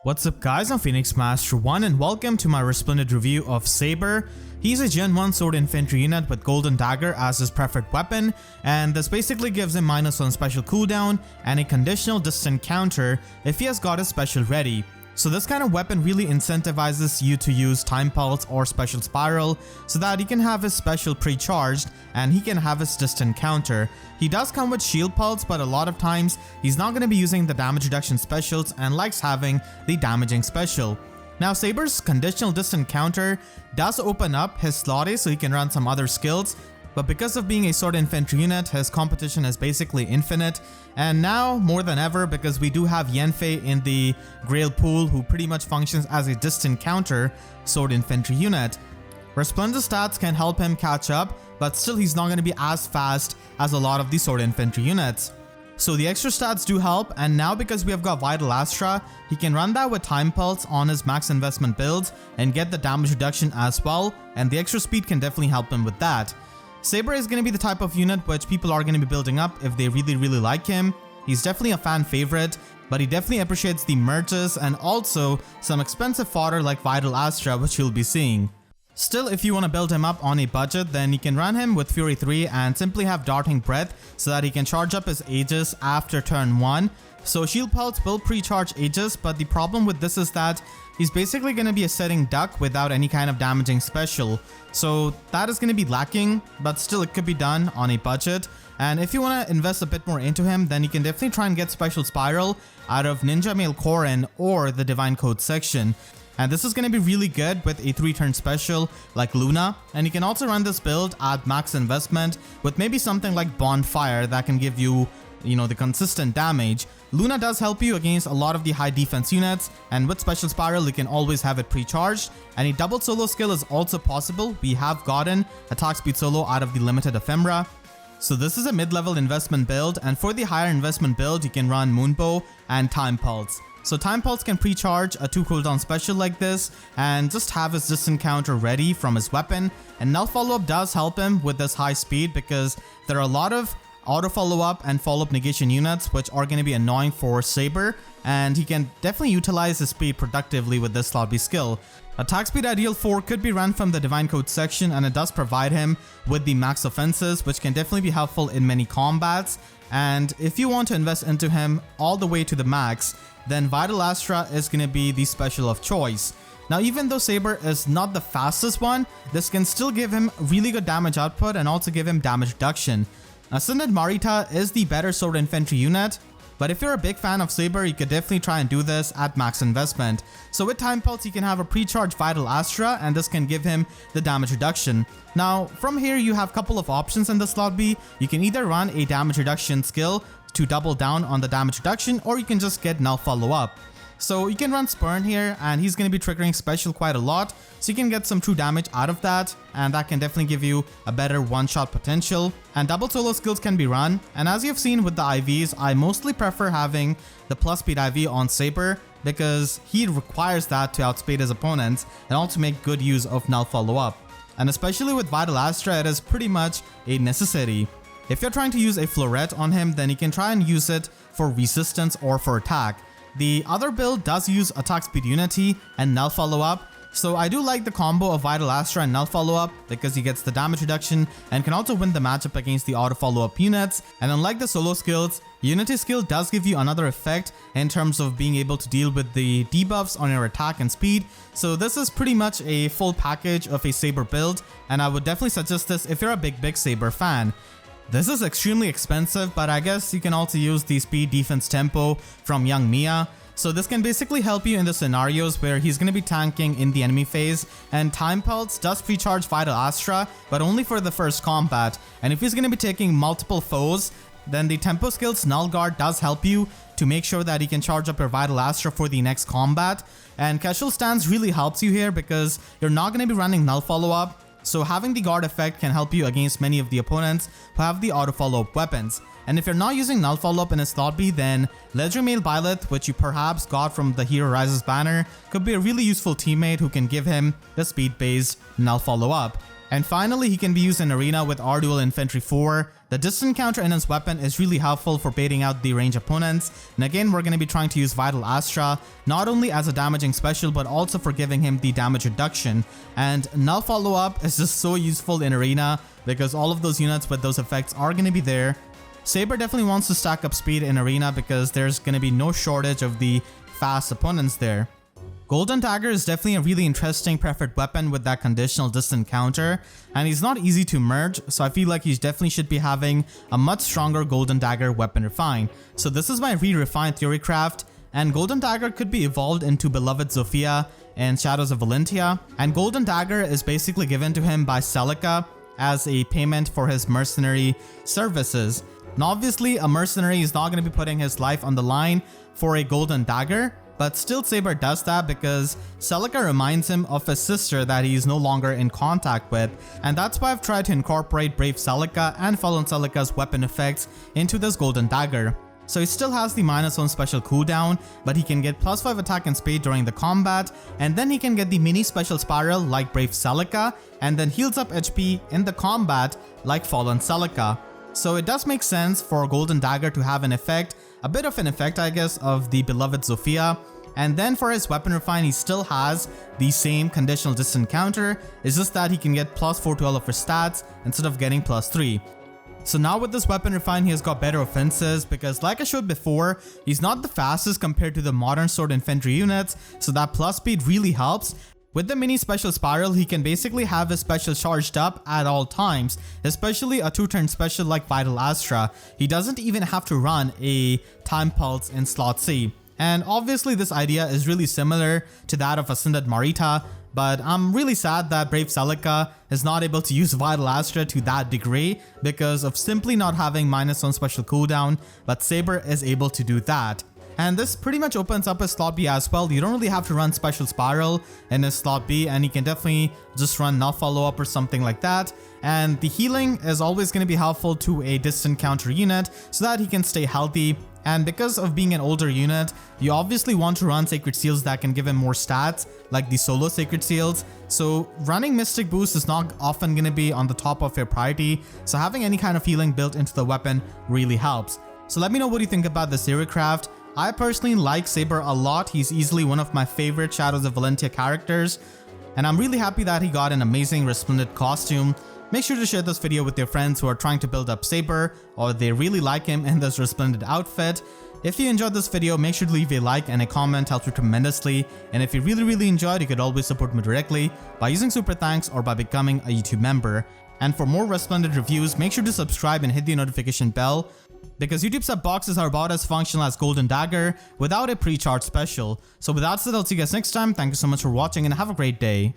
What's up guys, I'm Phoenix Master 1 and welcome to my Resplendent review of Saber. He's a Gen 1 Sword Infantry unit with Golden Dagger as his preferred weapon, and this basically gives him -1 special cooldown and a conditional distant counter if he has got his special ready. So this kind of weapon really incentivizes you to use Time Pulse or Special Spiral so that he can have his special pre-charged and he can have his distant counter. He does come with Shield Pulse, but a lot of times he's not going to be using the damage reduction specials and likes having the damaging special. Now Saber's conditional distant counter does open up his slot A so he can run some other skills, but because of being a sword infantry unit, his competition is basically infinite, and now more than ever because we do have Yanfei in the Grail pool who pretty much functions as a distant counter sword infantry unit. Resplendent stats can help him catch up, but still he's not going to be as fast as a lot of the sword infantry units. So the extra stats do help, and now because we have got Vital Astra, he can run that with Time Pulse on his max investment builds and get the damage reduction as well, and the extra speed can definitely help him with that. Saber is going to be the type of unit which people are going to be building up if they really like him. He's definitely a fan favorite, but he definitely appreciates the merges and also some expensive fodder like Vital Astra, which you'll be seeing. Still, if you want to build him up on a budget, then you can run him with Fury 3 and simply have Darting Breath so that he can charge up his Aegis after turn 1. So Shield Pulse will pre-charge Aegis, but the problem with this is that he's basically going to be a setting duck without any kind of damaging special. So that is going to be lacking, but still it could be done on a budget. And if you want to invest a bit more into him, then you can definitely try and get Special Spiral out of Ninja Mail Korin or the Divine Code section. And this is going to be really good with a 3-turn special like Luna. And you can also run this build at max investment with maybe something like Bonfire that can give you the consistent damage. Luna does help you against a lot of the high defense units, and with Special Spiral you can always have it pre-charged, and a double solo skill is also possible. We have gotten attack speed solo out of the limited ephemera. So this is a mid-level investment build, and for the higher investment build you can run Moonbow and Time Pulse. So Time Pulse can pre-charge a 2 cooldown special like this and just have his distant counter ready from his weapon, and Null Follow-Up does help him with this high speed because there are a lot of auto follow-up and follow-up negation units which are going to be annoying for Saber, and he can definitely utilize his speed productively with this slot B skill. Attack speed ideal 4 could be run from the Divine Code section, and it does provide him with the max offenses which can definitely be helpful in many combats. And if you want to invest into him all the way to the max, then Vital Astra is going to be the special of choice. Now even though Saber is not the fastest one, this can still give him really good damage output and also give him damage reduction. Ascended Marita is the better sword infantry unit, but if you're a big fan of Saber, you could definitely try and do this at max investment. So with Time Pulse, you can have a pre-charged Vital Astra, and this can give him the damage reduction. Now from here you have a couple of options in the slot B. You can either run a damage reduction skill to double down on the damage reduction, or you can just get Null Follow-Up. So you can run Spurn here, and he's going to be triggering special quite a lot, so you can get some true damage out of that, and that can definitely give you a better one-shot potential. And double solo skills can be run, and as you've seen with the IVs, I mostly prefer having the plus speed IV on Saber because he requires that to outspeed his opponents and also make good use of Null Follow-Up. And especially with Vital Astra, it is pretty much a necessity. If you're trying to use a Floret on him, then you can try and use it for resistance or for attack. The other build does use attack speed unity and Null Follow-Up, so I do like the combo of Vital Astra and Null Follow-Up because he gets the damage reduction and can also win the matchup against the auto follow-up units. And unlike the solo skills, Unity skill does give you another effect in terms of being able to deal with the debuffs on your attack and speed. So this is pretty much a full package of a Saber build, and I would definitely suggest this if you're a big Saber fan. This is extremely expensive, but I guess you can also use the speed defense tempo from young Mia. So this can basically help you in the scenarios where he's going to be tanking in the enemy phase, and Time Pulse does pre-charge Vital Astra, but only for the first combat. And if he's going to be taking multiple foes, then the tempo skills Null Guard does help you to make sure that he can charge up your Vital Astra for the next combat. And Casual Stance really helps you here because you're not going to be running Null Follow-Up. So having the guard effect can help you against many of the opponents who have the auto follow-up weapons. And if you're not using Null Follow-Up in his slot B, then Legendary Male Byleth, which you perhaps got from the Hero Rises banner, could be a really useful teammate who can give him the speed-based Null Follow-Up. And finally, he can be used in Arena with Ardual Infantry 4, The distance counter in his weapon is really helpful for baiting out the range opponents, and again we're going to be trying to use Vital Astra not only as a damaging special but also for giving him the damage reduction. And Null Follow-Up is just so useful in Arena because all of those units with those effects are going to be there. Saber definitely wants to stack up speed in Arena because there's going to be no shortage of the fast opponents there. Golden Dagger is definitely a really interesting preferred weapon with that conditional distant counter, and he's not easy to merge, so I feel like he definitely should be having a much stronger Golden Dagger weapon refine. So this is my re-refined Theorycraft, and Golden Dagger could be evolved into Beloved Zofia and Shadows of Valentia, and Golden Dagger is basically given to him by Celica as a payment for his mercenary services. Now obviously a mercenary is not going to be putting his life on the line for a Golden Dagger, but still Saber does that because Celica reminds him of his sister that he is no longer in contact with, and that's why I've tried to incorporate Brave Celica and Fallen Celica's weapon effects into this Golden Dagger. So he still has the -1 special cooldown, but he can get +5 attack and speed during the combat, and then he can get the mini special spiral like Brave Celica, and then heals up HP in the combat like Fallen Celica. So it does make sense for Golden Dagger to have an effect, a bit of an effect I guess, of the Beloved Zofia. And then for his weapon refine, he still has the same conditional distant counter, it's just that he can get +4 to all of his stats instead of getting +3. So now with this weapon refine, he has got better offenses because like I showed before, he's not the fastest compared to the modern sword infantry units, so that plus speed really helps. With the mini special spiral, he can basically have his special charged up at all times, especially a 2-turn special like Vital Astra. He doesn't even have to run a time pulse in slot C. And obviously this idea is really similar to that of Ascended Marita, but I'm really sad that Brave Celica is not able to use Vital Astra to that degree because of simply not having -1 special cooldown, but Saber is able to do that. And this pretty much opens up his slot B as well. You don't really have to run Special Spiral in his slot B, and he can definitely just run Null Follow-Up or something like that. And the healing is always going to be helpful to a distant counter unit so that he can stay healthy. And because of being an older unit, you obviously want to run Sacred Seals that can give him more stats, like the solo Sacred Seals. So running Mystic Boost is not often going to be on the top of your priority, so having any kind of healing built into the weapon really helps. So let me know what you think about this Theorycraft. I personally like Saber a lot. He's easily one of my favorite Shadows of Valentia characters, and I'm really happy that he got an amazing Resplendent costume. Make sure to share this video with your friends who are trying to build up Saber or they really like him in this Resplendent outfit. If you enjoyed this video, make sure to leave a like and a comment, helps me tremendously. And if you really enjoyed, you could always support me directly by using Super Thanks or by becoming a YouTube member. And for more Resplendent reviews, make sure to subscribe and hit the notification bell, because YouTube sub boxes are about as functional as Golden Dagger without a pre-charged special. So with that said, I'll see you guys next time. Thank you so much for watching and have a great day.